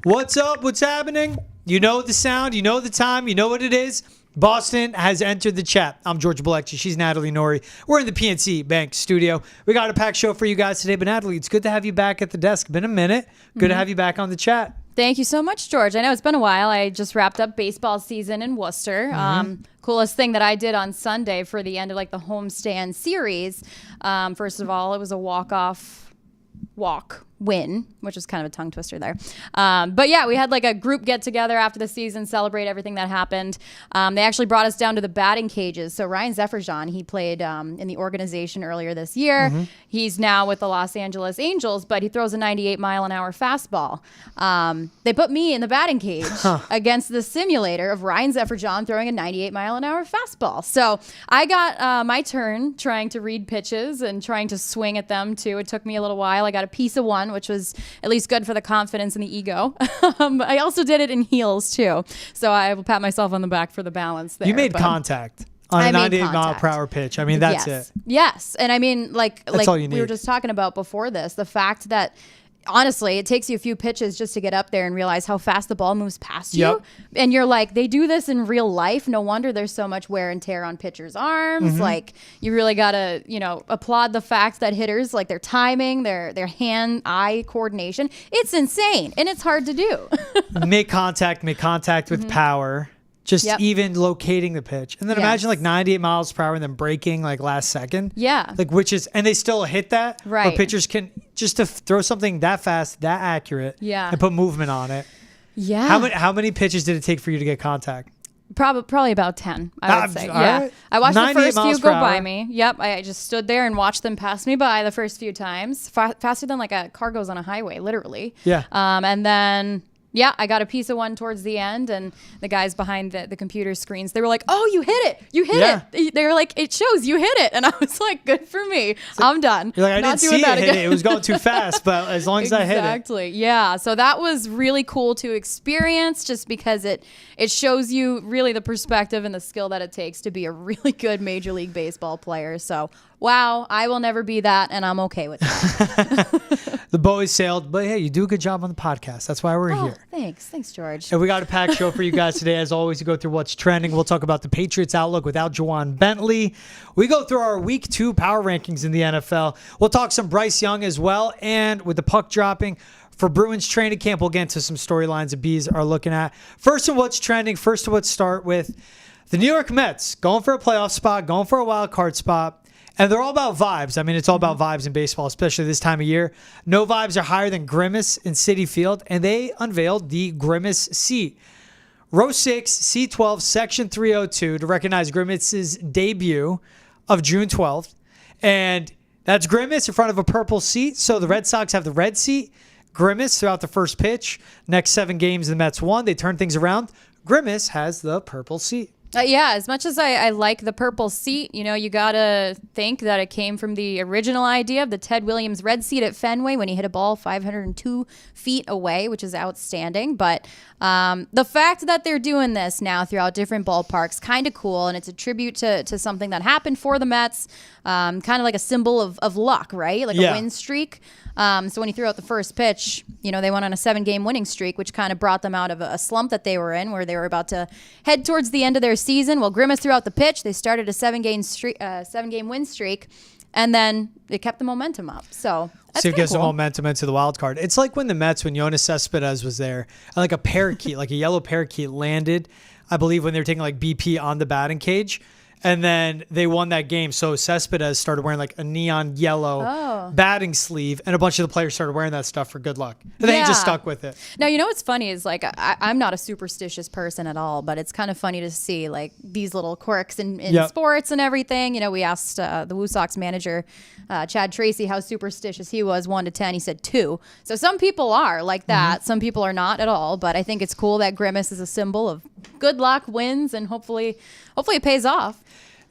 What's up? What's happening? You know the sound. You know the time. You know what it is. Boston has entered the chat. I'm George Balekji. She's Natalie Noury. We're in the PNC Bank studio. We got a packed show for you guys today. But Natalie, it's good to have you back at the desk. Been a minute. Good to have you back on the chat. Thank you so much, George. I know it's been a while. I just wrapped up baseball season in Worcester. Coolest thing that I did on Sunday for the end of the homestand series. First of all, it was a walk win, which was kind of a tongue twister there. But yeah, we had a group get together after the season, celebrate everything that happened. They actually brought us down to the batting cages. So Ryan Zefferjan, he played in the organization earlier this year. He's now with the Los Angeles Angels, but he throws a 98-mile-an-hour fastball. They put me in the batting cage against the simulator of Ryan Zefferjan throwing a 98-mile-an-hour fastball. So I got my turn trying to read pitches and trying to swing at them too. It took me a little while. I got a piece of one, which was at least good for the confidence and the ego. I also did it in heels too. So I will pat myself on the back for the balance there. You made contact on a 98-mile-per-hour pitch. I mean, that's it. Yes. And I mean, like all you need. We were just talking about before this, the fact that honestly, it takes you a few pitches just to get up there and realize how fast the ball moves past you. And you're like, they do this in real life. No wonder there's so much wear and tear on pitchers' arms. You really got to, applaud the fact that hitters, their timing, their hand-eye coordination, it's insane. And it's hard to do. make contact with power. Just even locating the pitch. And then imagine 98 miles per hour and then breaking last second. Yeah. And they still hit that. Right. Where pitchers can just to throw something that fast, that accurate. Yeah. And put movement on it. Yeah. How many pitches did it take for you to get contact? Probably about 10, I would say. Right. I watched the first few go by hour. me. Yep. I just stood there and watched them pass me by the first few times. Faster than a car goes on a highway, literally. Yeah. And then... yeah, I got a piece of one towards the end, and the guys behind the computer screens, they were like, oh, you hit it. You hit it. They were like, it shows you hit it. And I was like, good for me. I'm done. You're like, I didn't see it hit it. It was going too fast, but as long as I hit it. Exactly. Yeah. So that was really cool to experience just because it shows you really the perspective and the skill that it takes to be a really good Major League Baseball player. So, wow, I will never be that, and I'm okay with that. The boat has sailed, but hey, you do a good job on the podcast. That's why we're here. Thanks, George. And we got a packed show for you guys today. As always, we go through what's trending. We'll talk about the Patriots outlook without Juwan Bentley. We go through our Week 2 power rankings in the NFL. We'll talk some Bryce Young as well, and with the puck dropping for Bruins training camp, we'll get into some storylines the Bees are looking at. First of what's trending, let's start with the New York Mets going for a playoff spot, going for a wild card spot. And they're all about vibes. I mean, it's all about vibes in baseball, especially this time of year. No vibes are higher than Grimace in Citi Field, and they unveiled the Grimace seat. Row 6, C12, Section 302 to recognize Grimace's debut of June 12th. And that's Grimace in front of a purple seat. So the Red Sox have the red seat. Grimace throughout the first pitch. Next 7 games, the Mets won. They turned things around. Grimace has the purple seat. Yeah, as much as I like the purple seat, you got to think that it came from the original idea of the Ted Williams red seat at Fenway when he hit a ball 502 feet away, which is outstanding. But the fact that they're doing this now throughout different ballparks, kind of cool, and it's a tribute to something that happened for the Mets, kind of like a symbol of luck, right? A win streak. So when he threw out the first pitch, they went on a 7-game winning streak, which kind of brought them out of a slump that they were in, where they were about to head towards the end of their season. Well, Grimace threw out the pitch. They started a 7-game win streak, and then it kept the momentum up. So that's it gives cool. the momentum into the wild card. It's like when the Mets, when Yoenis Cespedes was there, and a parakeet, a yellow parakeet landed, I believe, when they were taking BP on the batting cage. And then they won that game. So Cespedes started wearing a neon yellow batting sleeve, and a bunch of the players started wearing that stuff for good luck. And then he just stuck with it. Now, what's funny is I'm not a superstitious person at all, but it's kind of funny to see these little quirks in sports and everything. We asked the Woo Sox manager, Chad Tracy, how superstitious he was, 1 to 10. He said 2. So some people are like that. Some people are not at all. But I think it's cool that Grimace is a symbol of good luck, wins, and hopefully it pays off.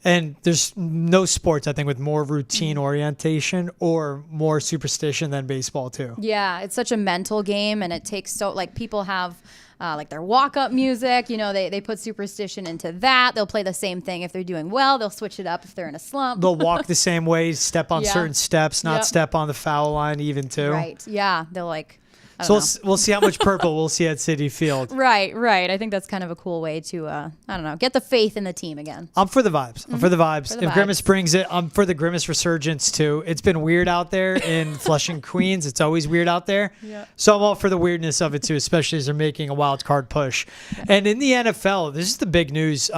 And there's no sports, I think, with more routine orientation or more superstition than baseball, too. Yeah, it's such a mental game, and it takes people have their walk-up music. They put superstition into that. They'll play the same thing if they're doing well. They'll switch it up if they're in a slump. They'll walk the same way, step on certain steps, not step on the foul line even, too. Right, yeah. They'll So we'll see how much purple we'll see at Citi Field. Right. I think that's kind of a cool way to, I don't know, get the faith in the team again. I'm for the vibes. I'm for the vibes. For the If vibes. Grimace brings it, I'm for the Grimace resurgence too. It's been weird out there in Flushing, Queens. It's always weird out there. Yeah. So I'm all for the weirdness of it too, especially as they're making a wild card push. And in the NFL, this is the big news.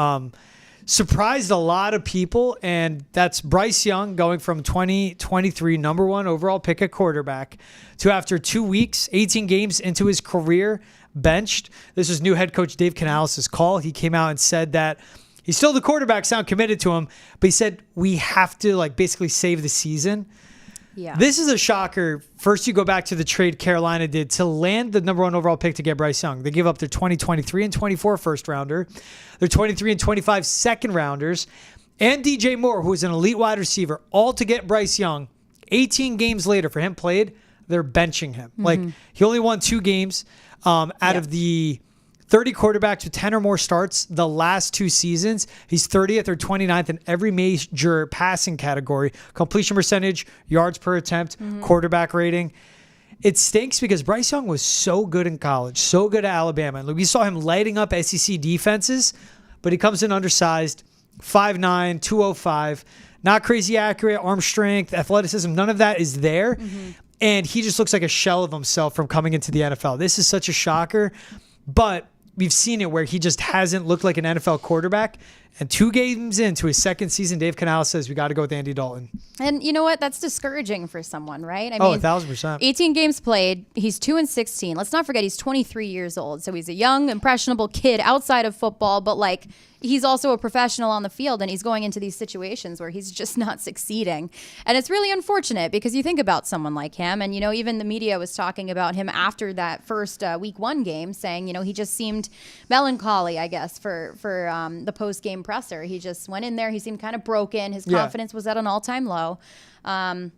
Surprised a lot of people, and that's Bryce Young going from 2023 number 1 overall pick at quarterback to, after 2 weeks, 18 games into his career, benched. This was new head coach Dave Canales' call. He came out and said that he's still the quarterback, sound committed to him, but he said we have to basically save the season. Yeah. This is a shocker. First, you go back to the trade Carolina did to land the number 1 overall pick to get Bryce Young. They gave up their 2023 and 24 first rounder, their 23 and 25 second rounders, and DJ Moore, who is an elite wide receiver, all to get Bryce Young. 18 games later, for him played, they're benching him. He only won 2 games out of the 30 quarterbacks with 10 or more starts the last 2 seasons. He's 30th or 29th in every major passing category: completion percentage, yards per attempt, quarterback rating. It stinks because Bryce Young was so good in college, so good at Alabama. And we saw him lighting up SEC defenses, but he comes in undersized, 5'9", 205, not crazy accurate, arm strength, athleticism, none of that is there. And he just looks like a shell of himself from coming into the NFL. This is such a shocker, but we've seen it where he just hasn't looked like an NFL quarterback. And 2 games into his second season, Dave Canales says we got to go with Andy Dalton. And you know what? That's discouraging for someone, right? I Oh, mean, 1,000%. 18 games played. He's 2-16. Let's not forget he's 23 years old. So he's a young, impressionable kid outside of football, but he's also a professional on the field, and he's going into these situations where he's just not succeeding. And it's really unfortunate because you think about someone like him, and, even the media was talking about him after that first week 1 game, saying, he just seemed melancholy, I guess, for the post-game presser. He just went in there. He seemed kind of broken. His confidence was at an all-time low. And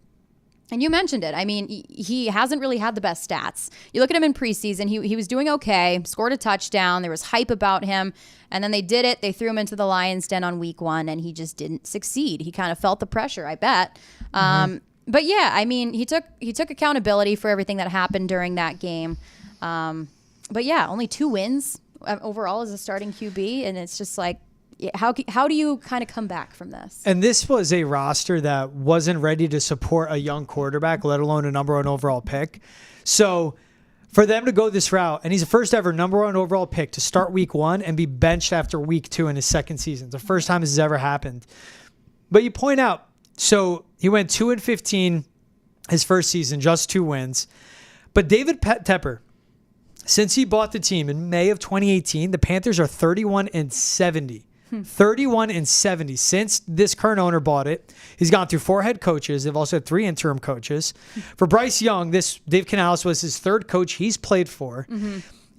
you mentioned it. I mean, he hasn't really had the best stats. You look at him in preseason, he was doing okay, scored a touchdown. There was hype about him. And then they did it. They threw him into the Lions' den on week 1, and he just didn't succeed. He kind of felt the pressure, I bet. But yeah, I mean, he took accountability for everything that happened during that game. But yeah, only 2 wins overall as a starting QB. And it's just how do you kind of come back from this? And this was a roster that wasn't ready to support a young quarterback, let alone a number 1 overall pick. So for them to go this route, and he's the first ever number 1 overall pick to start week 1 and be benched after week 2 in his second season. It's the first time this has ever happened. But you point out, so he went 2-15 his first season, just 2 wins. But David Tepper, since he bought the team in May of 2018, the Panthers are 31-70. 31-70 since this current owner bought it. He's gone through 4 head coaches. They've also had 3 interim coaches. For Bryce Young, this Dave Canales was his 3rd coach he's played for.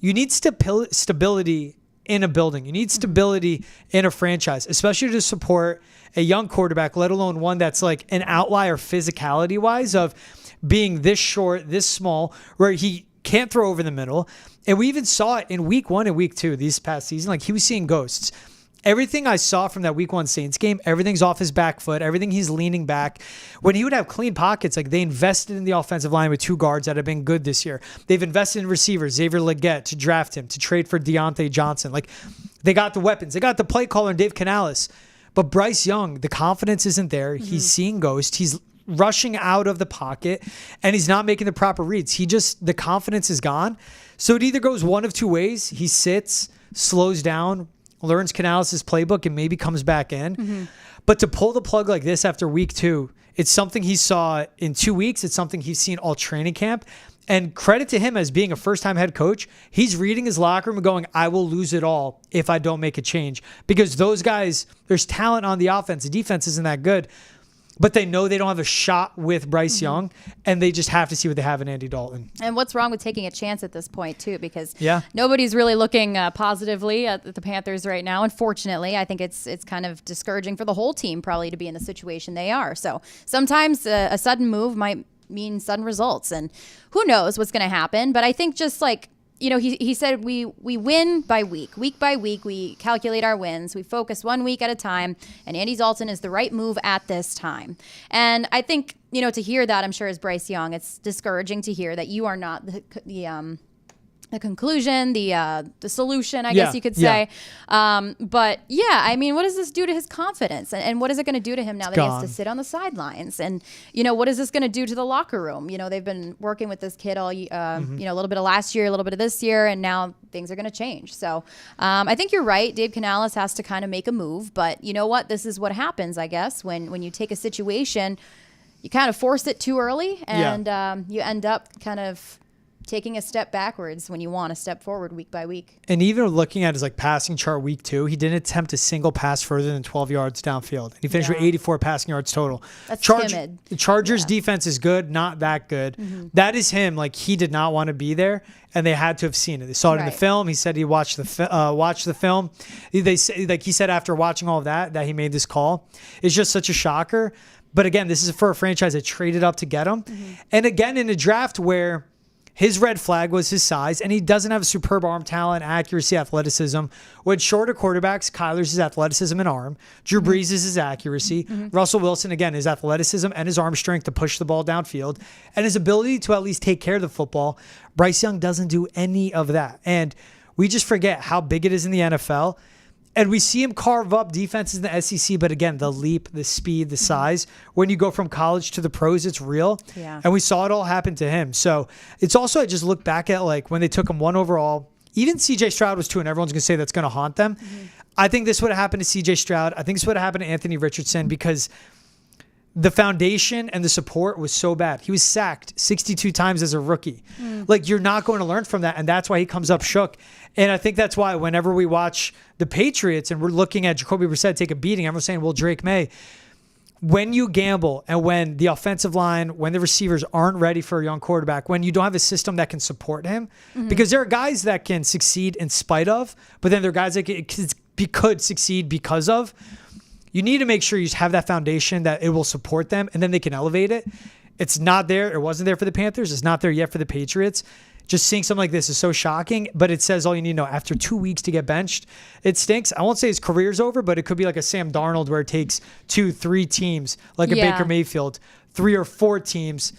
You need stability in a building. You need stability in a franchise, especially to support a young quarterback, let alone one that's like an outlier physicality-wise of being this short, this small, where he can't throw over the middle. And we even saw it in week 1 and week 2 these past season. He was seeing ghosts. Everything I saw from that week 1 Saints game, everything's off his back foot. Everything he's leaning back. When he would have clean pockets, they invested in the offensive line with 2 guards that have been good this year. They've invested in receivers, Xavier Legette, to draft him, to trade for Deontay Johnson. They got the weapons. They got the play caller in Dave Canales. But Bryce Young, the confidence isn't there. He's seeing ghosts. He's rushing out of the pocket, and he's not making the proper reads. The confidence is gone. So it either goes one of 2 ways. He sits, slows down, learns Canales' playbook, and maybe comes back in. But to pull the plug like this after week 2, it's something he saw in 2 weeks. It's something he's seen all training camp. And credit to him as being a first-time head coach. He's reading his locker room and going, I will lose it all if I don't make a change. Because those guys, there's talent on the offense. The defense isn't that good. But they know they don't have a shot with Bryce Young, and they just have to see what they have in Andy Dalton. And what's wrong with taking a chance at this point, too? Because yeah, nobody's really looking positively at the Panthers right now. Unfortunately, I think it's kind of discouraging for the whole team probably to be in the situation they are. So sometimes a sudden move might mean sudden results, and who knows what's going to happen. But I think just he said we win by week by week. We calculate our wins. We focus 1 week at a time, and Andy Dalton is the right move at this time. And I think, to hear that, I'm sure as Bryce Young, it's discouraging to hear that you are not the conclusion, the solution, I guess you could say. But what does this do to his confidence? And what is it going to do to him now that he has to sit on the sidelines? And, what is this going to do to the locker room? They've been working with this kid all, a little bit of last year, a little bit of this year, and now things are going to change. So I think you're right. Dave Canales has to kind of make a move. But you know what? This is what happens, I guess, when you take a situation, you kind of force it too early, and you end up kind of taking a step backwards when you want to step forward week by week. And even looking at his passing chart week 2, he didn't attempt a single pass further than 12 yards downfield. He finished with 84 passing yards total. That's timid. The Chargers defense is good, not that good. That is him. He did not want to be there, and they had to have seen it. They saw it in the film. He said he watched the film. He said after watching all of that he made this call. It's just such a shocker. But again, this is for a franchise that traded up to get him. And again, in a draft where his red flag was his size, and he doesn't have a superb arm talent, accuracy, athleticism. With shorter quarterbacks, Kyler's his athleticism and arm. Drew Brees is his accuracy. Russell Wilson, again, his athleticism and his arm strength to push the ball downfield. And his ability to at least take care of the football. Bryce Young doesn't do any of that. And we just forget how big it is in the NFL. And we see him carve up defenses in the SEC, but again, the leap, the speed, the size, when you go from college to the pros, it's real. Yeah. And we saw it all happen to him. So it's also, I just look back at when they took him 1 overall, even CJ Stroud was 2, and everyone's going to say that's going to haunt them. I think this would have happened to CJ Stroud. I think this would have happened to Anthony Richardson because the foundation and the support was so bad. He was sacked 62 times as a rookie. You're not going to learn from that, and that's why he comes up shook. And I think that's why whenever we watch the Patriots and we're looking at Jacoby Brissett take a beating, everyone's saying, well, Drake Maye. When you gamble and when the offensive line, when the receivers aren't ready for a young quarterback, when you don't have a system that can support him, because there are guys that can succeed in spite of, but then there are guys that could succeed because of. You need to make sure you have that foundation that it will support them, and then they can elevate it. It's not there. It wasn't there for the Panthers. It's not there yet for the Patriots. Just seeing something like this is so shocking, but it says all you need to know. After 2 weeks to get benched, it stinks. I won't say his career's over, but it could be like a Sam Darnold where it takes 2-3 teams, like a Baker Mayfield, 3 or 4 teams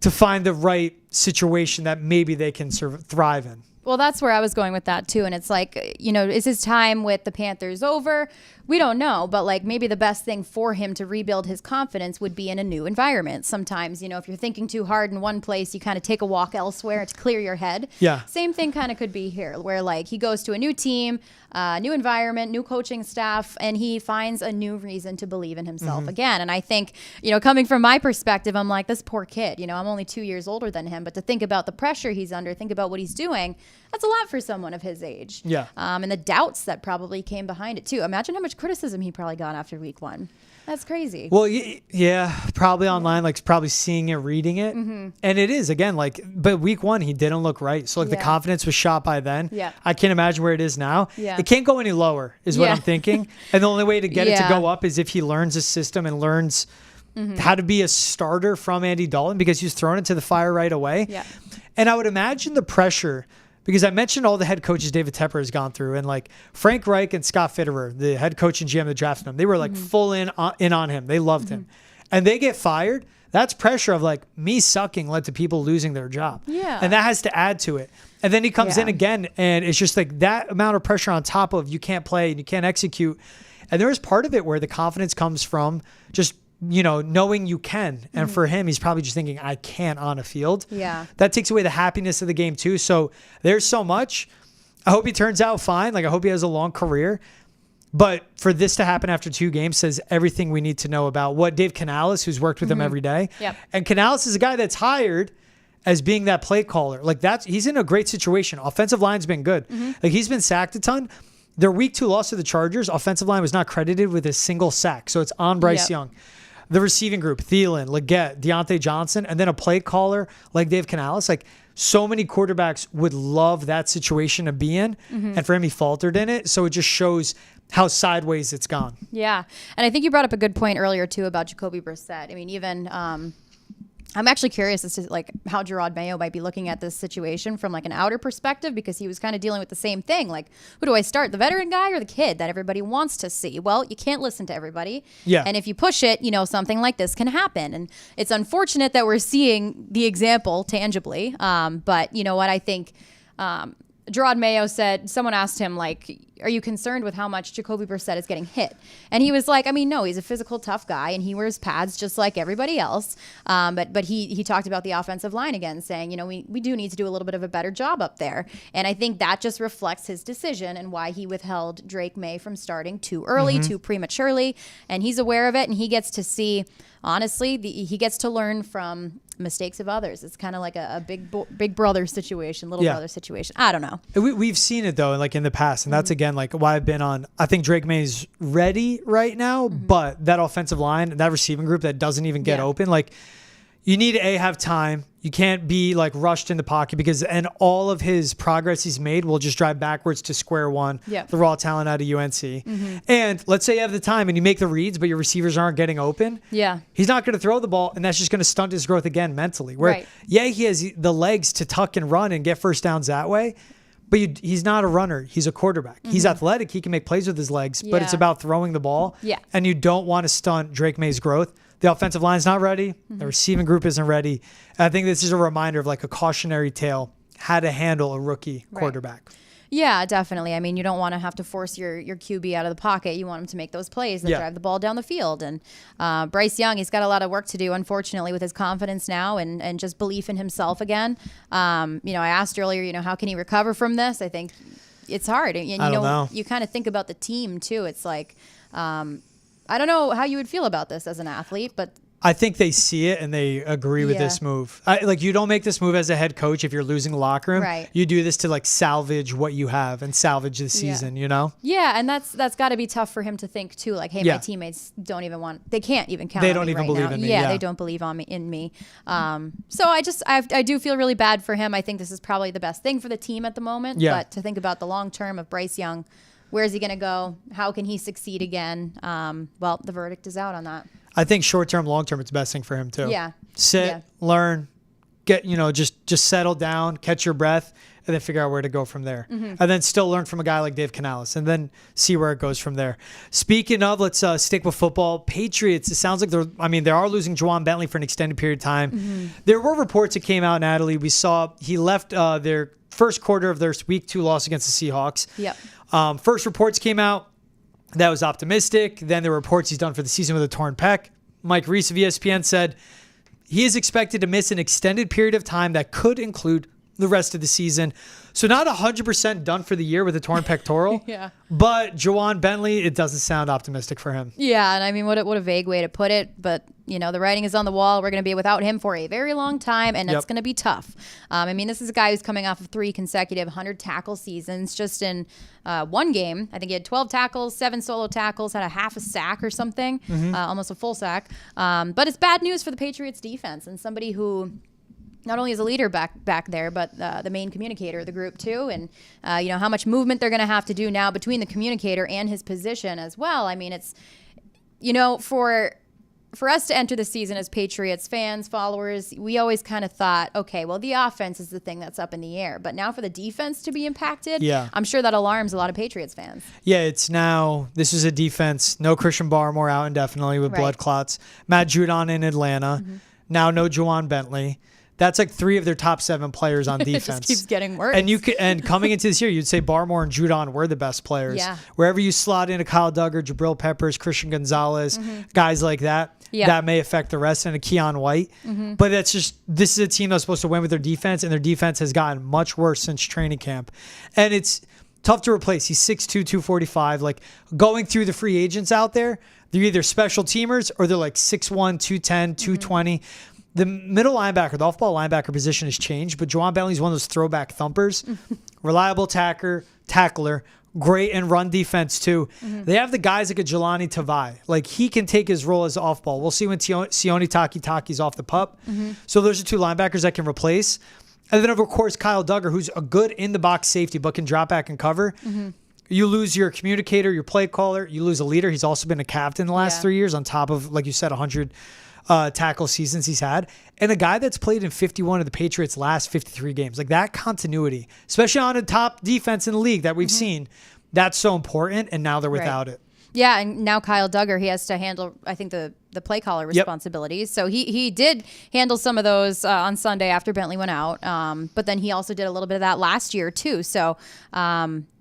to find the right situation that maybe they can thrive in. Well, that's where I was going with that too. And it's is his time with the Panthers over? We don't know, but maybe the best thing for him to rebuild his confidence would be in a new environment. Sometimes, if you're thinking too hard in one place, you kind of take a walk elsewhere to clear your head. Yeah. Same thing kind of could be here, where he goes to a new team, new environment, new coaching staff, and he finds a new reason to believe in himself again. And I think, coming from my perspective, I'm like, this poor kid, I'm only 2 years older than him, but to think about the pressure he's under, think about what he's doing, that's a lot for someone of his age. Yeah. And the doubts that probably came behind it too. Imagine how much criticism he probably got after week 1. That's crazy. Well, yeah, probably online, probably seeing it, reading it. And it is, again, but week 1, he didn't look right. So, the confidence was shot by then. Yeah. I can't imagine where it is now. Yeah. It can't go any lower, is what I'm thinking. And the only way to get it to go up is if he learns a system and learns how to be a starter from Andy Dalton, because he was thrown into the fire right away. Yeah. And I would imagine the pressure, because I mentioned all the head coaches David Tepper has gone through, and Frank Reich and Scott Fitterer, the head coach and GM that drafted him, they were full in on him. They loved him. And they get fired. That's pressure of me sucking led to people losing their job. Yeah. And that has to add to it. And then he comes in again, and it's just that amount of pressure on top of you can't play and you can't execute. And there is part of it where the confidence comes from just knowing you can. And for him, he's probably just thinking, I can't on a field. Yeah. That takes away the happiness of the game too. So there's so much. I hope he turns out fine. I hope he has a long career. But for this to happen after 2 games says everything we need to know about what Dave Canales, who's worked with him every day. Yep. And Canales is a guy that's hired as being that play caller. He's in a great situation. Offensive line's been good. He's been sacked a ton. Their week 2 loss to the Chargers, offensive line was not credited with a single sack. So it's on Bryce Young. The receiving group, Thielen, Leggett, Deontay Johnson, and then a play caller like Dave Canales. So many quarterbacks would love that situation to be in. And for him, he faltered in it. So it just shows sideways it's gone. Yeah. And I think you brought up a good point earlier, too, about Jacoby Brissett. I mean, even I'm actually curious as to like how Jeremy Maye might be looking at this situation from like an outer perspective, because he was kind of dealing with the same thing. Like, who do I start, the veteran guy or the kid that everybody wants to see? Well, you can't listen to everybody. Yeah. And if you push it, something like this can happen. And it's unfortunate that we're seeing the example tangibly. But you know what? I think Jeremy Maye said, someone asked him, like, are you concerned with how much Jacoby Brissett is getting hit? And he was like, I mean, no, he's a physical, tough guy, and he wears pads just like everybody else. But he talked about the offensive line again, saying, we do need to do a little bit of a better job up there. And I think that just reflects his decision and why he withheld Drake Maye from starting too early, too prematurely. And he's aware of it, and he gets to see, honestly, he gets to learn from mistakes of others. It's kind of like a big brother situation, little brother situation. I don't know. We've seen it though, like in the past, and that's again like why I've been on. I think Drake Maye's ready right now, but that offensive line, that receiving group that doesn't even get open, like you need to have time. You can't be like rushed in the pocket, because and all of his progress he's made will just drive backwards to square one. Yep. The raw talent out of UNC. And let's say you have the time and you make the reads, but your receivers aren't getting open. Yeah. He's not going to throw the ball, and that's just going to stunt his growth again mentally. Where he has the legs to tuck and run and get first downs that way. But he's not a runner. He's a quarterback. He's athletic. He can make plays with his legs, but it's about throwing the ball. Yeah. And you don't want to stunt Drake Maye's growth. The offensive line's not ready. The receiving group isn't ready. And I think this is a reminder of like a cautionary tale, how to handle a rookie quarterback. Yeah, definitely. I mean, you don't want to have to force your QB out of the pocket. You want him to make those plays that drive the ball down the field. And Bryce Young, he's got a lot of work to do, unfortunately, with his confidence now and just belief in himself again. I asked earlier, how can he recover from this? I think it's hard. And, I don't know. You kind of think about the team, too. It's like, I don't know how you would feel about this as an athlete, but I think they see it and they agree with this move. You don't make this move as a head coach if you're losing the locker room. Right. You do this to like salvage what you have and salvage the season, Yeah, and that's got to be tough for him to think too. Like, hey, my teammates don't even they can't even count on me. They don't even believe in me. Yeah, they don't believe in me. So I do feel really bad for him. I think this is probably the best thing for the team at the moment. Yeah. But to think about the long term of Bryce Young, where is he going to go? How can he succeed again? Well, the verdict is out on that. I think short term, long term, it's the best thing for him too. Yeah. Sit, learn, get, just settle down, catch your breath, and then figure out where to go from there. And then still learn from a guy like Dave Canales and then see where it goes from there. Speaking of, let's stick with football. Patriots, it sounds like they are losing Juwan Bentley for an extended period of time. There were reports that came out, Natalie. We saw he left their first quarter of their week 2 loss against the Seahawks. Yep. First reports came out. That was optimistic. Then there were reports he's done for the season with a torn pec. Mike Reese of ESPN said he is expected to miss an extended period of time that could include the rest of the season. So not 100% done for the year with a torn pectoral. But Juwan Bentley, it doesn't sound optimistic for him. Yeah, and I mean, what a vague way to put it. But, the writing is on the wall. We're going to be without him for a very long time, and it's going to be tough. This is a guy who's coming off of 3 consecutive 100-tackle seasons just in one game. I think he had 12 tackles, 7 solo tackles, had a half a sack or something, almost a full sack. But it's bad news for the Patriots defense and somebody who not only is a leader back there, but the main communicator of the group too. And, how much movement they're going to have to do now between the communicator and his position as well. I mean, it's, for us to enter the season as Patriots fans, followers, we always kind of thought, okay, well, the offense is the thing that's up in the air. But now for the defense to be impacted, I'm sure that alarms a lot of Patriots fans. Yeah, this is a defense. No Christian Barmore out indefinitely with blood clots. Matt Judon in Atlanta. Now no Juwan Bentley. That's like 3 of their top 7 players on defense. It just keeps getting worse. And coming into this year, you'd say Barmore and Judon were the best players. Yeah. Wherever you slot in a Kyle Duggar, Jabril Peppers, Christian Gonzalez, guys like that, that may affect the rest, and a Keon White. But this is a team that's supposed to win with their defense, and their defense has gotten much worse since training camp. And it's tough to replace. He's 6'2", 245. Like, going through the free agents out there, they're either special teamers or they're like 6'1", 210, 220. The middle linebacker, the off-ball linebacker position has changed, but Juwan Bentley's one of those throwback thumpers. Reliable tackler, great in run defense too. They have the guys like a Jelani Tavai. Like, he can take his role as off-ball. We'll see when Sione Taki's off the pup. So those are 2 linebackers that can replace. And then, of course, Kyle Duggar, who's a good in-the-box safety but can drop back and cover. You lose your communicator, your play caller. You lose a leader. He's also been a captain the last 3 years on top of, like you said, 100 tackle seasons he's had, and a guy that's played in 51 of the Patriots' last 53 games. Like that continuity, especially on a top defense in the league that we've seen, that's so important, and now they're without it. Yeah, and now Kyle Duggar, he has to handle, I think, the play caller responsibilities. So he did handle some of those on Sunday after Bentley went out. But then he also did a little bit of that last year, too. So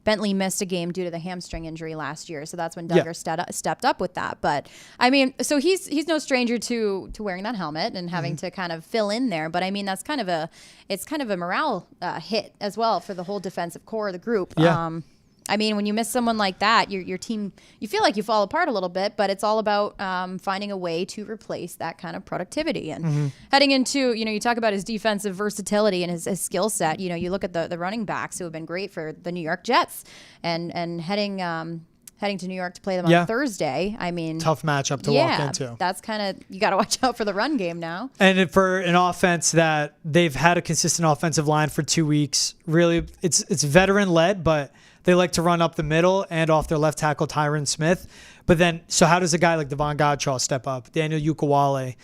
Bentley missed a game due to the hamstring injury last year. So that's when Duggar stepped up with that. But, I mean, so he's no stranger to wearing that helmet and having to kind of fill in there. But, I mean, that's kind of a morale hit as well for the whole defensive core of the group. Yeah. I mean, when you miss someone like that, your team, you feel like you fall apart a little bit, but it's all about finding a way to replace that kind of productivity. And heading into, you talk about his defensive versatility and his skill set. You look at the running backs who have been great for the New York Jets and heading to New York to play them on Thursday. I mean, tough matchup to walk into. That's kind of, you got to watch out for the run game now. And for an offense that they've had a consistent offensive line for 2 weeks, really, it's veteran led, but they like to run up the middle and off their left tackle, Tyron Smith. But then, so how does a guy like Devon Godshaw step up? Daniel Ukawale,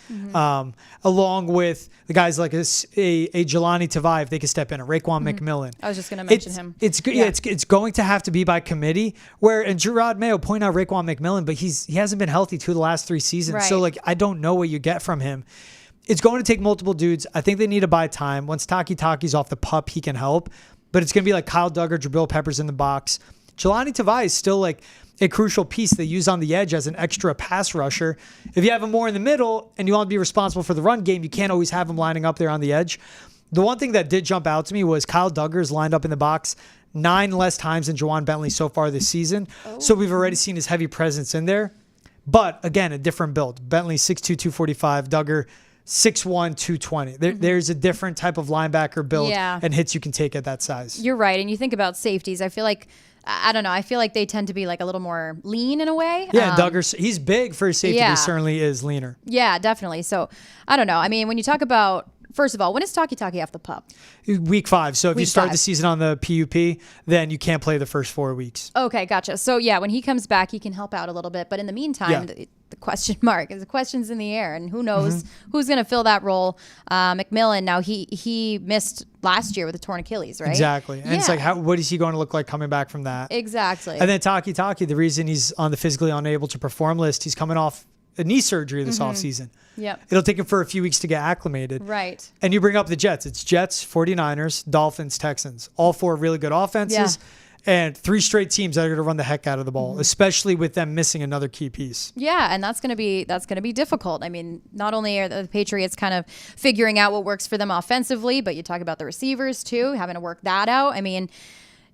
along with the guys like a Jelani Tavai, if they can step in, a Raekwon McMillan. I was just going to mention him. It's going to have to be by committee. And Gerard Mayo point out Raekwon McMillan, but he hasn't been healthy 2 of the last 3 seasons. Right. So I don't know what you get from him. It's going to take multiple dudes. I think they need to buy time. Once Taki's off the pup, he can help. But it's going to be like Kyle Duggar, Jabril Peppers in the box. Jelani Tavai is still like a crucial piece they use on the edge as an extra pass rusher. If you have him more in the middle and you want to be responsible for the run game, you can't always have him lining up there on the edge. The one thing that did jump out to me was Kyle Duggar's lined up in the box 9 less times than Juwan Bentley so far this season. So we've already seen his heavy presence in there. But again, a different build. Bentley 6'2", 245. Duggar 6'1", 220. There's a different type of linebacker build and hits you can take at that size. You're right. And you think about safeties. I feel like, I don't know, I feel like they tend to be like a little more lean in a way. Yeah, Duggar, he's big for a safety, but he certainly is leaner. Yeah, definitely. So, I don't know. I mean, when you talk about, first of all, when is Taki off the pup? Week 5. So if you start the season on the PUP, then you can't play the first 4 weeks. Okay, gotcha. So yeah, when he comes back, he can help out a little bit. But in the meantime, the question mark is the question's in the air, and who knows who's going to fill that role. McMillan, now he missed last year with a torn Achilles, right? Exactly. And it's like, what is he going to look like coming back from that? Exactly. And then Taki, the reason he's on the physically unable to perform list, he's coming off a knee surgery this offseason. Yep. It'll take him for a few weeks to get acclimated. Right. And you bring up the Jets. It's Jets, 49ers, Dolphins, Texans. All 4 really good offenses. And 3 straight teams that are going to run the heck out of the ball, especially with them missing another key piece. Yeah, and that's going to be difficult. I mean, not only are the Patriots kind of figuring out what works for them offensively, but you talk about the receivers too, having to work that out. I mean,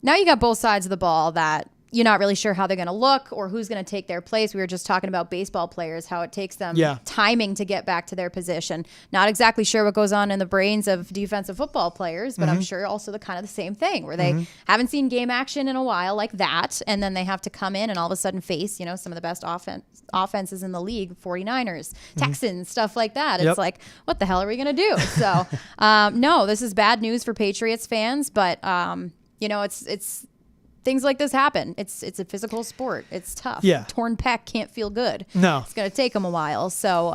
now you got both sides of the ball that you're not really sure how they're going to look or who's going to take their place. We were just talking about baseball players, how it takes them timing to get back to their position. Not exactly sure what goes on in the brains of defensive football players, but I'm sure also the kind of the same thing where they haven't seen game action in a while like that. And then they have to come in and all of a sudden face, some of the best offenses in the league, 49ers, Texans, stuff like that. It's like, what the hell are we going to do? So no, this is bad news for Patriots fans, but it's things like this happen. It's a physical sport. It's tough. Yeah. Torn pec can't feel good. No. It's going to take them a while. So,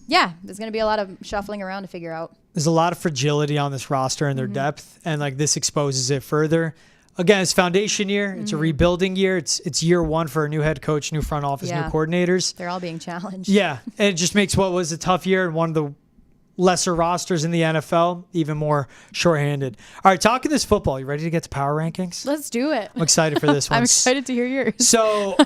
there's going to be a lot of shuffling around to figure out. There's a lot of fragility on this roster and their depth, and this exposes it further. Again, it's foundation year. It's a rebuilding year. It's year 1 for a new head coach, new front office, new coordinators. They're all being challenged. Yeah, and it just makes what was a tough year and one of the lesser rosters in the NFL even more shorthanded. All right, talking this football, you ready to get to power rankings? Let's do it. I'm excited for this one. I'm excited to hear yours. So,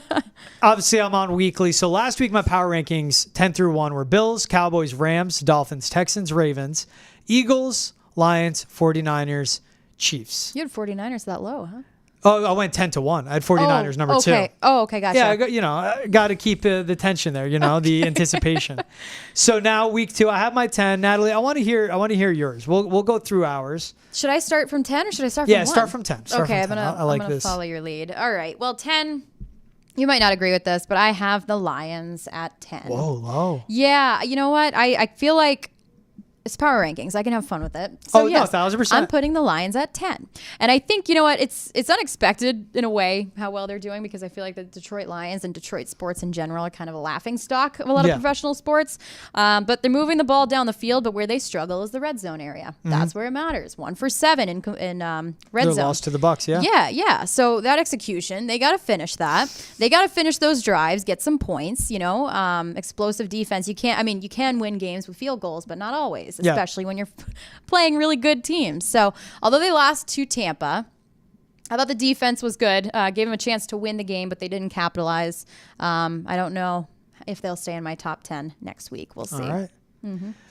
obviously, I'm on weekly. So, last week, my power rankings 10 through 1 were Bills, Cowboys, Rams, Dolphins, Texans, Ravens, Eagles, Lions, 49ers, Chiefs. You had 49ers that low, huh? Oh, I went 10 to 1. I had 49ers number 2. Oh, okay, gotcha. Yeah, I got to keep the tension there, the anticipation. So now week 2, I have my 10. Natalie, I want to hear yours. We'll go through ours. Should I start from 10 or should I start from 1? Yeah, start from 10. I'm gonna follow your lead. All right. Well, 10. You might not agree with this, but I have the Lions at 10. Whoa, low. Yeah, you know what? I feel like it's power rankings. I can have fun with it. So, no, 1,000%. I'm putting the Lions at 10. And I think, you know what, it's unexpected in a way how well they're doing, because I feel like the Detroit Lions and Detroit sports in general are kind of a laughing stock of a lot of professional sports. But they're moving the ball down the field, but where they struggle is the red zone area. That's where it matters. 1 for 7 in red zone. They lost to the Bucs, Yeah. So that execution, they got to finish that. They got to finish those drives, get some points, explosive defense. You can win games with field goals, but not always, especially when you're playing really good teams. So although they lost to Tampa, I thought the defense was good. Gave them a chance to win the game, but they didn't capitalize. I don't know if they'll stay in my top 10 next week. We'll see. All right.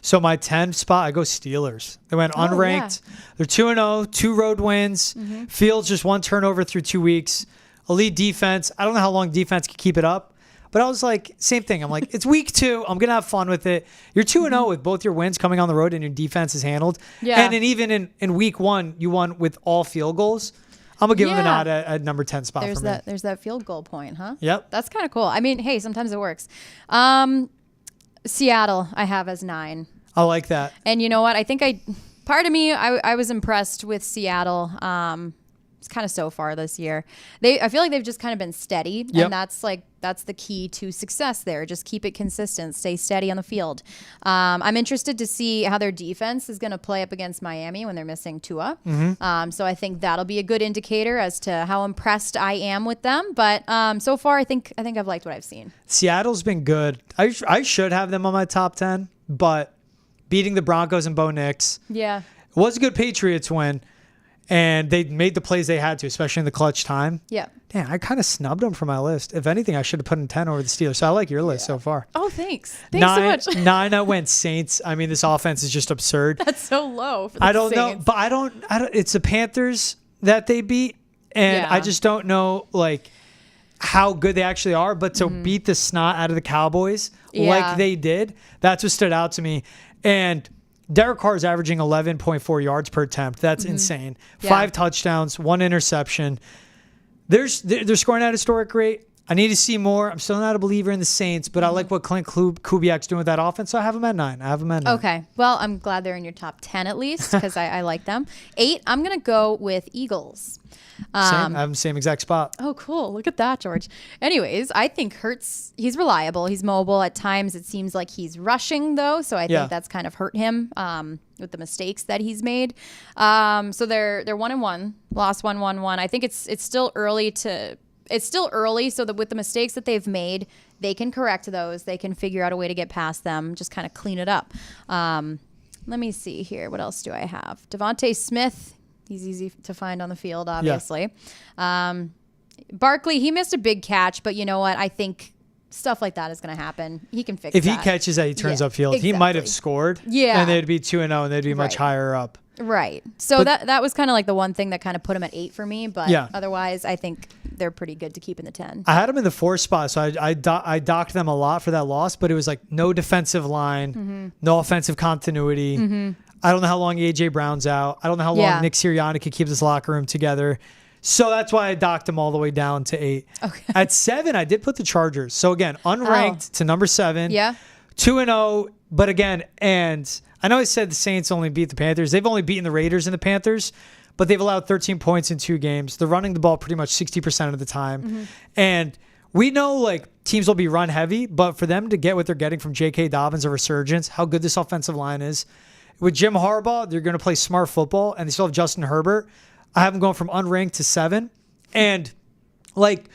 So my 10 spot, I go Steelers. They went unranked. They're 2-0, 2 road wins. Fields just 1 turnover through 2 weeks. Elite defense. I don't know how long defense can keep it up, but I was like, same thing. I'm like, it's week 2. I'm going to have fun with it. You're 2-0 with both your wins coming on the road and your defense is handled. Yeah. And then even in week 1, you won with all field goals. I'm going to give them the nod at number 10 spot for me. There's that field goal point, huh? Yep. That's kind of cool. I mean, hey, sometimes it works. Seattle, I have as 9. I like that. And you know what? I think part of me, I was impressed with Seattle. It's kind of so far this year. I feel like they've just kind of been steady. Yep. And that's the key to success there. Just keep it consistent. Stay steady on the field. I'm interested to see how their defense is going to play up against Miami when they're missing Tua. So I think that'll be a good indicator as to how impressed I am with them. But so far, I think I've liked what I've seen. Seattle's been good. I should have them on my top 10, but beating the Broncos and Bo Nix. Yeah. It was a good Patriots win, and they made the plays they had to, especially in the clutch time. Yeah. Damn, I kind of snubbed them from my list. If anything, I should have put in 10 over the Steelers. So I like your list so far. Oh, thanks. Thanks so much. 9, I went Saints. I mean, this offense is just absurd. That's so low for the I don't Saints. know, but I don't. It's the Panthers that they beat, and I just don't know like how good they actually are. But to beat the snot out of the Cowboys like they did, that's what stood out to me. And Derek Carr is averaging 11.4 yards per attempt. That's insane. 5 touchdowns, 1 interception. They're scoring at a historic rate. I need to see more. I'm still not a believer in the Saints, but I like what Clint Kubiak's doing with that offense, so I have them at 9. Okay. Well, I'm glad they're in your top 10 at least, because I like them. 8, I'm going to go with Eagles. Same. I have them same exact spot. Oh, cool. Look at that, George. Anyways, I think Hurts, he's reliable. He's mobile. At times, it seems like he's rushing, though, so I think that's kind of hurt him with the mistakes that he's made. So they're 1-1, lost 1-1-1. I think it's still early so that with the mistakes that they've made, they can correct those. They can figure out a way to get past them, just kind of clean it up. Let me see here. What else do I have? Devontae Smith. He's easy to find on the field, obviously. Barkley, he missed a big catch, but you know what? I think stuff like that is going to happen. He can fix If that. he catches that, he turns upfield. He might have scored. Yeah. And they'd be 2-0, and they'd be much higher up. Right. So that was kind of like the one thing that kind of put him at 8 for me. But otherwise, I think they're pretty good to keep in the 10. I had them in the 4 spot, so I docked them a lot for that loss, but it was like no defensive line, no offensive continuity. I don't know how long A.J. Brown's out. I don't know how long Nick Sirianni could keep this locker room together. So that's why I docked him all the way down to 8. Okay. At 7, I did put the Chargers. So again, unranked to number 7. Yeah. 2-0, but again, and I know I said the Saints only beat the Panthers. They've only beaten the Raiders and the Panthers, but they've allowed 13 points in 2 games. They're running the ball pretty much 60% of the time. And we know like teams will be run heavy, but for them to get what they're getting from J.K. Dobbins, a resurgence, how good this offensive line is. With Jim Harbaugh, they're going to play smart football, and they still have Justin Herbert. I have them going from unranked to 7. And like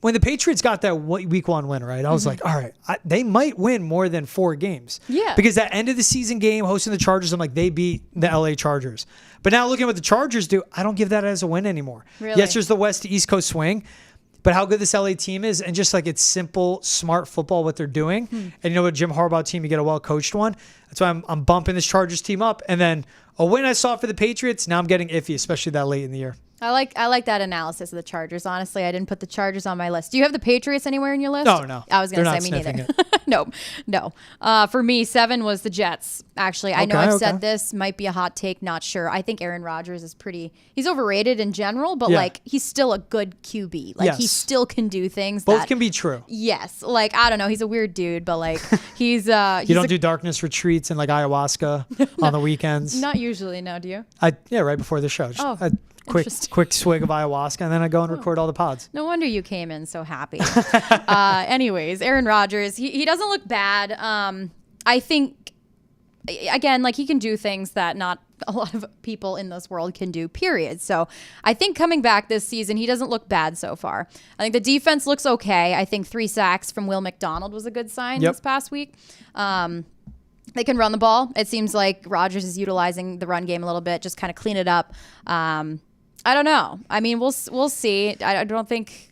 when the Patriots got that week 1 win, right, I was like, all right, they might win more than 4 games. Yeah. Because that end of the season game, hosting the Chargers, I'm like, they beat the LA Chargers. But now looking at what the Chargers do, I don't give that as a win anymore. Really? Yes, there's the West to East Coast swing, but how good this LA team is, and just like it's simple, smart football, what they're doing. And you know what, Jim Harbaugh team, you get a well-coached one. That's why I'm bumping this Chargers team up. And then a win I saw for the Patriots, now I'm getting iffy, especially that late in the year. I like that analysis of the Chargers. Honestly, I didn't put the Chargers on my list. Do you have the Patriots anywhere in your list? No. I was going to say me neither. No. For me, 7 was the Jets. actually. I know I've said this, might be a hot take, not sure. I think Aaron Rodgers is he's overrated in general, but like he's still a good QB. Like he still can do things. Both can be true. Yes. Like, I don't know. He's a weird dude, but like he's you don't do darkness retreats and like ayahuasca on the weekends? Not usually, no, do you? Right before the show. Just quick swig of ayahuasca, and then I go and record all the pods. No wonder you came in so happy. Anyways, Aaron Rodgers, he doesn't look bad. I think, again, like he can do things that not a lot of people in this world can do, period. So I think coming back this season, he doesn't look bad so far. I think the defense looks okay. I think 3 sacks from Will McDonald was a good sign this past week. They can run the ball. It seems like Rodgers is utilizing the run game a little bit, just kind of clean it up. I don't know. I mean, we'll see. I don't think.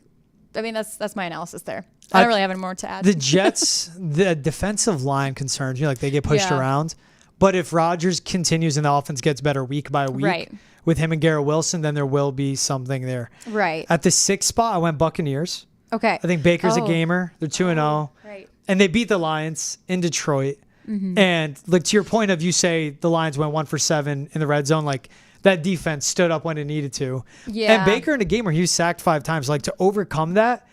I mean, that's my analysis there. I don't really have any more to add. The Jets, the defensive line concerns me. Like they get pushed around. But if Rodgers continues and the offense gets better week by week with him and Garrett Wilson, then there will be something there. Right. At the 6th spot, I went Buccaneers. Okay. I think Baker's a gamer. They're 2-0. Right. And they beat the Lions in Detroit. Mm-hmm. And like to your point of you say the Lions went 1 for 7 in the red zone, like that defense stood up when it needed to. Yeah. And Baker in a game where he was sacked 5 times, like to overcome that,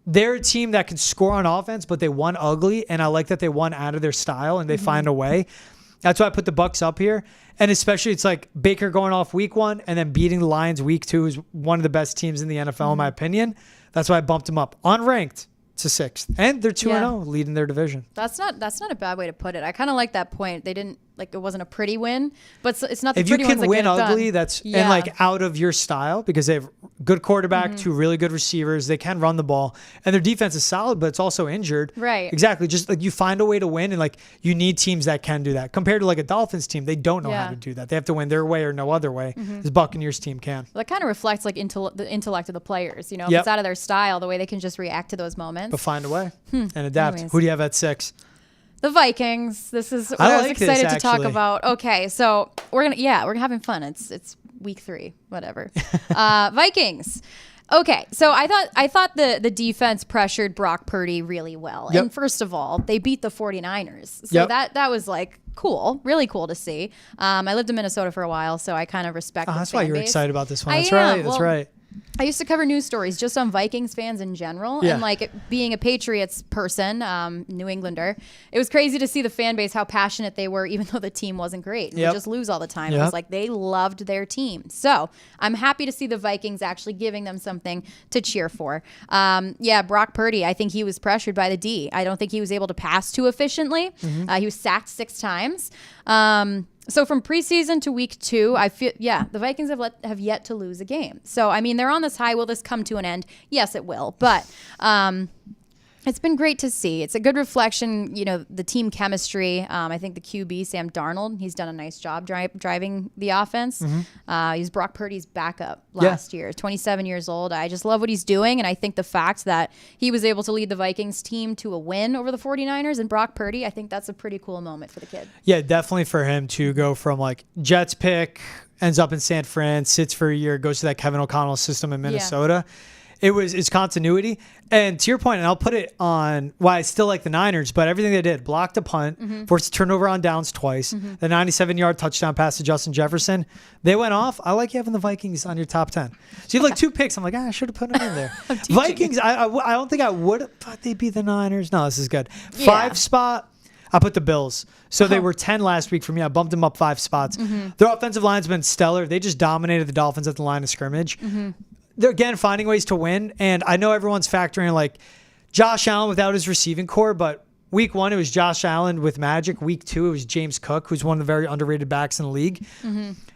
they're a team that can score on offense, but they won ugly. And I like that they won out of their style and they find a way. That's why I put the Bucs up here. And especially it's like Baker going off week 1 and then beating the Lions week 2 is one of the best teams in the NFL, in my opinion. That's why I bumped them up unranked to 6th. And they're 2-0 leading their division. That's not a bad way to put it. I kind of like that point. They didn't, like, it wasn't a pretty win, but it's not the if you pretty ones can that win get it ugly, done. that's and like out of your style because they have good quarterback, 2 really good receivers. They can run the ball, and their defense is solid, but it's also injured. Right. Exactly. Just like you find a way to win, and like you need teams that can do that. Compared to like a Dolphins team, they don't know how to do that. They have to win their way or no other way. This Buccaneers team can. Well, that kind of reflects like the intellect of the players. You know, if it's out of their style, the way they can just react to those moments. But find a way and adapt. Anyways. Who do you have at 6? The Vikings. This is what I was excited to talk about. Okay, so we're having fun. It's week 3, whatever. Vikings. Okay, so I thought the defense pressured Brock Purdy really well. And first of all, they beat the 49ers. So that was like cool, really cool to see. I lived in Minnesota for a while, so I kind of respect the That's fan why you're base. excited about this one. That's right. That's right. I used to cover news stories just on Vikings fans in general. And like being a Patriots person, New Englander, it was crazy to see the fan base, how passionate they were, even though the team wasn't great. And they just lose all the time. It was like they loved their team. So I'm happy to see the Vikings actually giving them something to cheer for. Brock Purdy, I think he was pressured by the D. I don't think he was able to pass too efficiently. He was sacked 6 times. So from preseason to week 2, I feel, the Vikings have yet to lose a game. So, I mean, they're on this high. Will this come to an end? Yes, it will. But it's been great to see. It's a good reflection, you know, the team chemistry. I think the QB, Sam Darnold, he's done a nice job driving the offense. He's Brock Purdy's backup last year, 27 years old. I just love what he's doing. And I think the fact that he was able to lead the Vikings team to a win over the 49ers and Brock Purdy, I think that's a pretty cool moment for the kid. Yeah, definitely for him to go from like Jets pick, ends up in San Fran, sits for a year, goes to that Kevin O'Connell system in Minnesota. It's continuity. And to your point, and I'll put it on why I still like the Niners, but everything they did, blocked a punt, forced a turnover on downs twice, the 97-yard touchdown pass to Justin Jefferson. They went off. I like having the Vikings on your top 10. So you have like 2 picks. I'm like, I should have put them in there. Vikings, I don't think I would have thought they'd be the Niners. No, this is good. 5 spot. I put the Bills. So they were 10 last week for me. I bumped them up 5 spots. Their offensive line's been stellar. They just dominated the Dolphins at the line of scrimmage. They're, again, finding ways to win. And I know everyone's factoring like Josh Allen without his receiving core, but week 1, it was Josh Allen with magic. Week 2, it was James Cook, who's one of the very underrated backs in the league.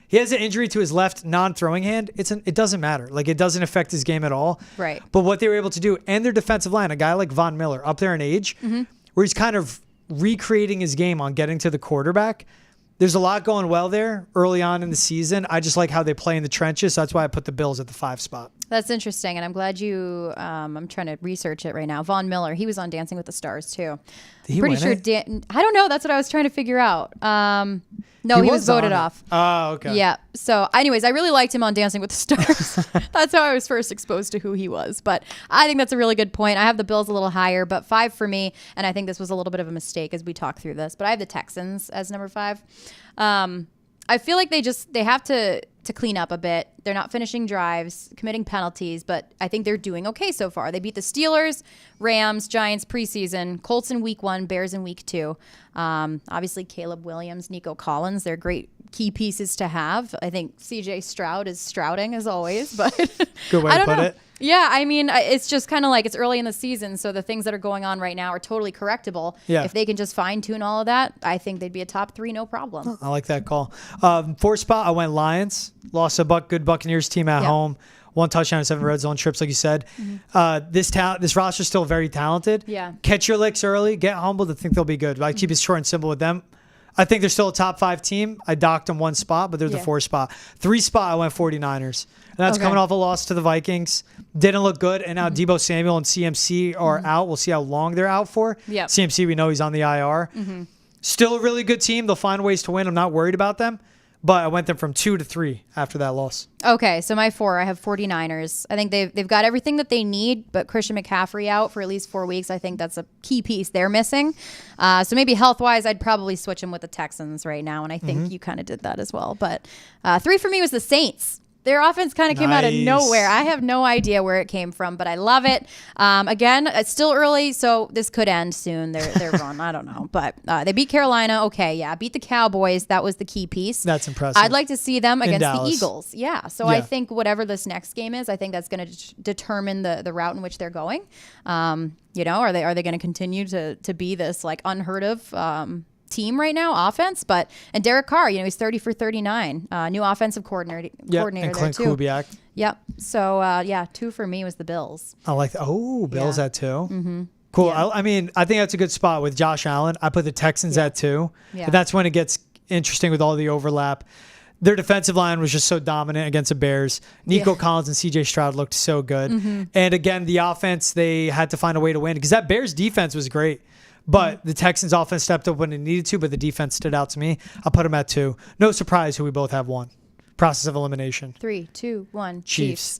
He has an injury to his left non-throwing hand. It doesn't matter. Like, it doesn't affect his game at all. Right. But what they were able to do, and their defensive line, a guy like Von Miller, up there in age, where he's kind of recreating his game on getting to the quarterback, There's a lot going well there early on in the season. I just like how they play in the trenches. So that's why I put the Bills at the 5 spot. That's interesting, and I'm glad you. I'm trying to research it right now. Von Miller, he was on Dancing with the Stars too. Did he Pretty win sure. it? I don't know. That's what I was trying to figure out. No, he was voted off. Oh, okay. Yeah. So, anyways, I really liked him on Dancing with the Stars. That's how I was first exposed to who he was. But I think that's a really good point. I have the Bills a little higher, but 5 for me. And I think this was a little bit of a mistake as we talk through this. But I have the Texans as number 5. I feel like they have to clean up a bit. They're not finishing drives, committing penalties, but I think they're doing okay so far. They beat the Steelers, Rams, Giants preseason, Colts in week 1, Bears in week 2. Obviously, Caleb Williams, Nico Collins, they're great key pieces to have. I think CJ Stroud is Strouding as always, but good way to put it. Yeah, I mean, it's just kind of like it's early in the season, so the things that are going on right now are totally correctable. Yeah. If they can just fine-tune all of that, I think they'd be a top 3, no problem. I like that call. 4 spot, I went Lions. Lost a good Buccaneers team at home. 1 touchdown, 7 red zone trips, like you said. This roster's still very talented. Yeah. Catch your licks early. Get humbled. I think they'll be good. I keep it short and simple with them. I think they're still a top 5 team. I docked them 1 spot, but they're the 4 spot. 3 spot, I went 49ers. And that's coming off a loss to the Vikings. Didn't look good. And now Deebo Samuel and CMC are out. We'll see how long they're out for. Yep. CMC, we know he's on the IR. Still a really good team. They'll find ways to win. I'm not worried about them. But I went them from 2 to 3 after that loss. Okay, so my 4, I have 49ers. I think they've got everything that they need, but Christian McCaffrey out for at least 4 weeks. I think that's a key piece they're missing. So maybe health-wise, I'd probably switch them with the Texans right now, and I think you kind of did that as well. But 3 for me was the Saints. Their offense kind of came out of nowhere. I have no idea where it came from, but I love it. Again, it's still early, so this could end soon. They're gone. I don't know. But they beat Carolina. Okay, yeah. Beat the Cowboys. That was the key piece. That's impressive. I'd like to see them against the Dallas. Eagles. Yeah. So I think whatever this next game is, I think that's going to determine the route in which they're going. Are they going to continue to be this like unheard of team right now, offense, and Derek Carr, he's 30 for 39, new offensive coordinator and there Clint too. Kubiak. Yep. So 2 for me was the Bills. I like that. Oh, Bills at 2. Cool. Yeah. I think that's a good spot with Josh Allen. I put the Texans at 2. Yeah. But that's when it gets interesting with all the overlap. Their defensive line was just so dominant against the Bears. Nico Collins and CJ Stroud looked so good. And again, the offense, they had to find a way to win because that Bears defense was great. But the Texans offense stepped up when it needed to, but the defense stood out to me. I'll put them at 2. No surprise who we both have 1. Process of elimination. 3, 2, 1. Chiefs.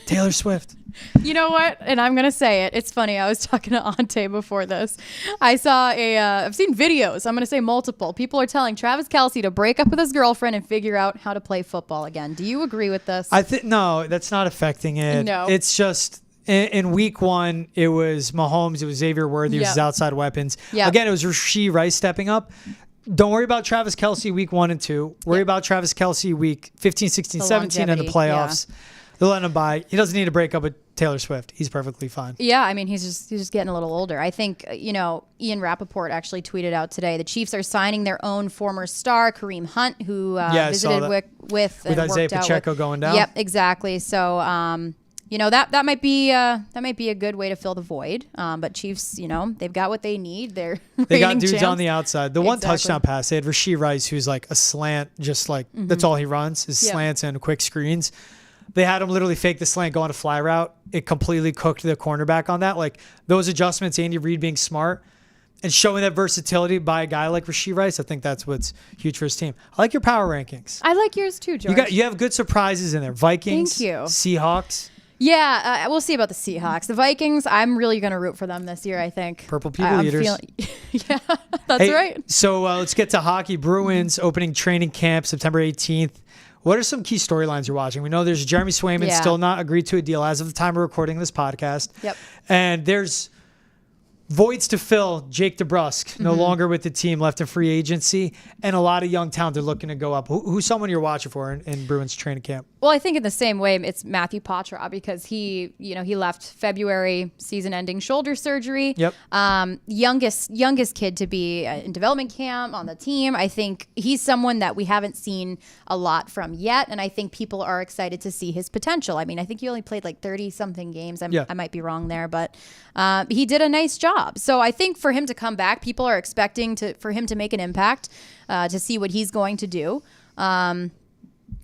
Taylor Swift. You know what? And I'm going to say it. It's funny. I was talking to Ante before this. I saw I've seen videos. I'm going to say multiple. People are telling Travis Kelce to break up with his girlfriend and figure out how to play football again. Do you agree with this? No, that's not affecting it. No. It's just... In week 1, it was Mahomes, it was Xavier Worthy, it was his outside weapons. Yep. Again, it was Rashee Rice stepping up. Don't worry about Travis Kelce week 1 and 2. Worry about Travis Kelce week 15, 16, 17 in the playoffs. They'll let him by. He doesn't need to break up with Taylor Swift. He's perfectly fine. Yeah, I mean, he's just getting a little older. I think, Ian Rappaport actually tweeted out today, the Chiefs are signing their own former star, Kareem Hunt, who visited with Isaiah Pacheco going down. Yep, exactly. So, that might be a good way to fill the void. But Chiefs, they've got what they need. They got dudes on the outside. The one touchdown pass, they had Rashee Rice, who's like a slant, just like that's all he runs is slants and quick screens. They had him literally fake the slant, go on a fly route. It completely cooked the cornerback on that. Like those adjustments, Andy Reid being smart and showing that versatility by a guy like Rashee Rice, I think that's what's huge for his team. I like your power rankings. I like yours too, George. You have good surprises in there. Vikings, Thank you. Seahawks. Yeah, we'll see about the Seahawks. The Vikings, I'm really going to root for them this year, I think. Purple people eaters. Yeah, that's right. So let's get to hockey. Bruins opening training camp September 18th. What are some key storylines you're watching? We know there's Jeremy Swayman still not agreed to a deal as of the time of recording this podcast. Yep. And there's voids to fill. Jake DeBrusk, no longer with the team, left in free agency. And a lot of young talent are looking to go up. Who's someone you're watching for in Bruins training camp? Well, I think in the same way, it's Matthew Poitras because he left February, season-ending shoulder surgery. Yep. Youngest kid to be in development camp on the team. I think he's someone that we haven't seen a lot from yet, and I think people are excited to see his potential. I mean, I think he only played like 30-something games. I might be wrong there, but he did a nice job. job. So I think for him to come back, people are expecting for him to make an impact, to see what he's going to do.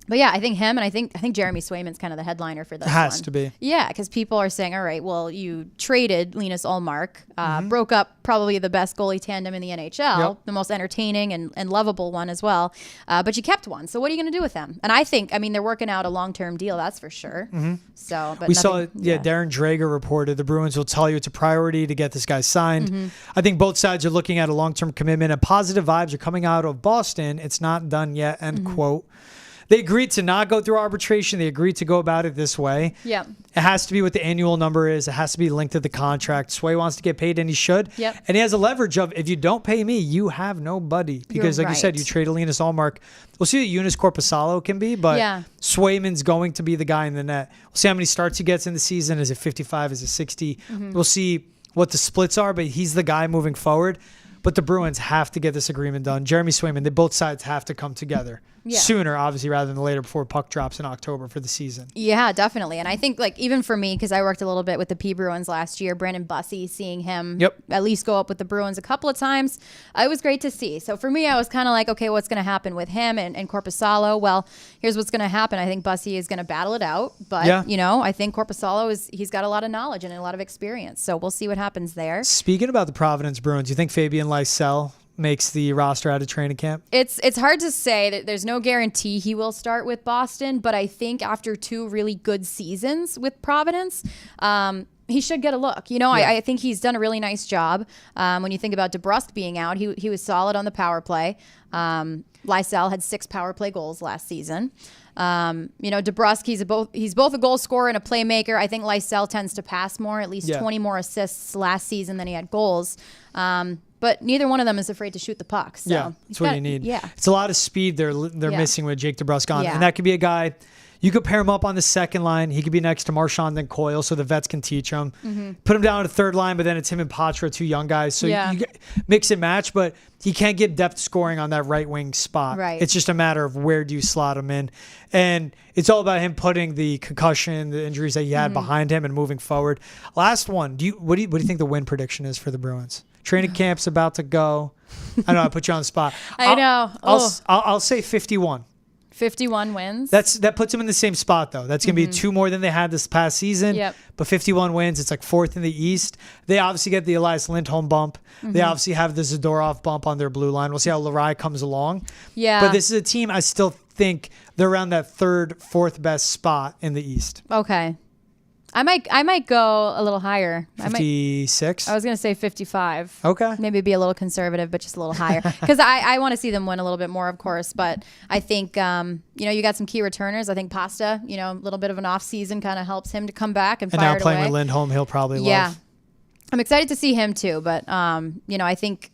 But yeah, I think him, and I think Jeremy Swayman's kind of the headliner for this one. Has to be. Yeah, because people are saying, all right, well, you traded Lysell, broke up probably the best goalie tandem in the NHL, the most entertaining and lovable one as well. But you kept one. So what are you going to do with them? And I mean, they're working out a long-term deal, that's for sure. So, but we saw, Darren Drager reported the Bruins will tell you it's a priority to get this guy signed. I think both sides are looking at a long-term commitment, and positive vibes are coming out of Boston. It's not done yet, end quote. They agreed to not go through arbitration. They agreed to go about it this way. Yeah. It has to be what the annual number is. It has to be linked to the contract. Sway wants to get paid, and he should. Yep. And he has a leverage of, if you don't pay me, you have nobody. Because, like you said, you trade Linus Ullmark. We'll see what Eunice Korpisalo can be, but Swayman's going to be the guy in the net. We'll see how many starts he gets in the season. Is it 55? Is it 60? We'll see what the splits are, but he's the guy moving forward. But the Bruins have to get this agreement done. Jeremy Swayman, both sides have to come together sooner, obviously, rather than later before puck drops in October for the season. Yeah, definitely. And I think, like, even for me, because I worked a little bit with the P Bruins last year, Brandon Bussey, seeing him at least go up with the Bruins a couple of times, it was great to see. So for me, I was kind of like, okay, what's going to happen with him and Korpisalo? Well, here's what's going to happen. I think Bussey is going to battle it out. But, I think Korpisalo he's got a lot of knowledge and a lot of experience. So we'll see what happens there. Speaking about the Providence Bruins, you think Fabian Lysell makes the roster out of training camp? It's hard to say. That there's no guarantee he will start with Boston, but I think after 2 really good seasons with Providence, he should get a look. I think he's done a really nice job. When you think about DeBrusk being out, he was solid on the power play. Lysell had 6 power play goals last season. DeBrusk, he's both a goal scorer and a playmaker. I think Lysell tends to pass more, at least 20 more assists last season than he had goals. But neither one of them is afraid to shoot the puck. So that's what you need. Yeah. It's a lot of speed they're missing with Jake DeBrusk on. And that could be a guy, you could pair him up on the second line. He could be next to Marchand and Coyle, so the vets can teach him. Put him down on the third line, but then it's him and Poitras, 2 young guys. So you mix and match, but he can't get depth scoring on that right wing spot. Right. It's just a matter of where do you slot him in. And it's all about him putting the concussion, the injuries that he had behind him and moving forward. Last one. What do you think the win prediction is for the Bruins? Training camp's about to go. I know I put you on the spot. I know. I'll say 51. 51 wins. That puts them in the same spot, though. That's going to be 2 more than they had this past season. Yep. But 51 wins. It's like 4th in the East. They obviously get the Elias Lindholm bump. They obviously have the Zadorov bump on their blue line. We'll see how Laraï comes along. Yeah. But this is a team I still think they're around that 3rd, 4th best spot in the East. Okay. I might go a little higher. 56? I was going to say 55. Okay. Maybe be a little conservative, but just a little higher. Because I want to see them win a little bit more, of course. But I think, you got some key returners. I think Pasta, a little bit of an off season kind of helps him to come back and fire it away. And now playing with Lindholm, he'll probably love. Yeah. I'm excited to see him too. But, I think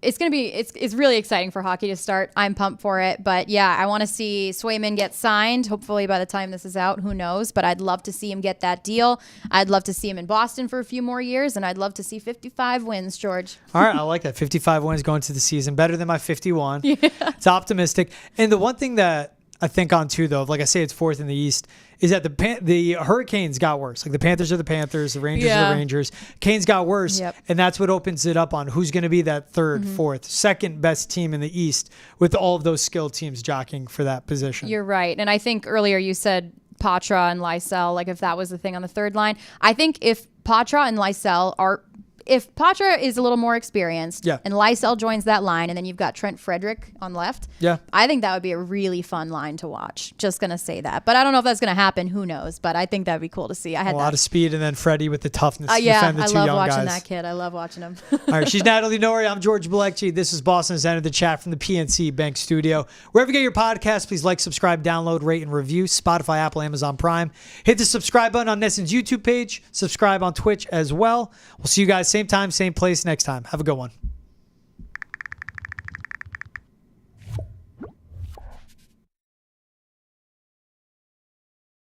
it's going to be, it's really exciting for hockey to start. I'm pumped for it. But yeah, I want to see Swayman get signed. Hopefully by the time this is out, who knows? But I'd love to see him get that deal. I'd love to see him in Boston for a few more years. And I'd love to see 55 wins, George. All right. I like that. 55 wins going to the season. Better than my 51. Yeah. It's optimistic. And the one thing that I think on too, though, like I say, it's 4th in the East, is that the Hurricanes got worse. Like the Panthers are the Panthers, the Rangers are the Rangers. Canes got worse, and that's what opens it up on who's going to be that 3rd, 4th, 2nd best team in the East with all of those skilled teams jockeying for that position. You're right. And I think earlier you said Poitras and Lysell, like if that was the thing on the 3rd line. I think if Poitras and Lysell if Poitras is a little more experienced and Lysell joins that line and then you've got Trent Frederick on left, I think that would be a really fun line to watch. Just going to say that. But I don't know if that's going to happen. Who knows? But I think that would be cool to see. I had a lot of speed and then Freddie with the toughness to yeah, defend the 2 young guys. I love watching that kid. I love watching him. All right, she's Natalie Noury. I'm George Balekji. This is Boston's End of the Chat from the PNC Bank Studio. Wherever you get your podcast, please like, subscribe, download, rate, and review. Spotify, Apple, Amazon Prime. Hit the subscribe button on Nesson's YouTube page. Subscribe on Twitch as well. We'll see you guys same time, same place next time. Have a good one.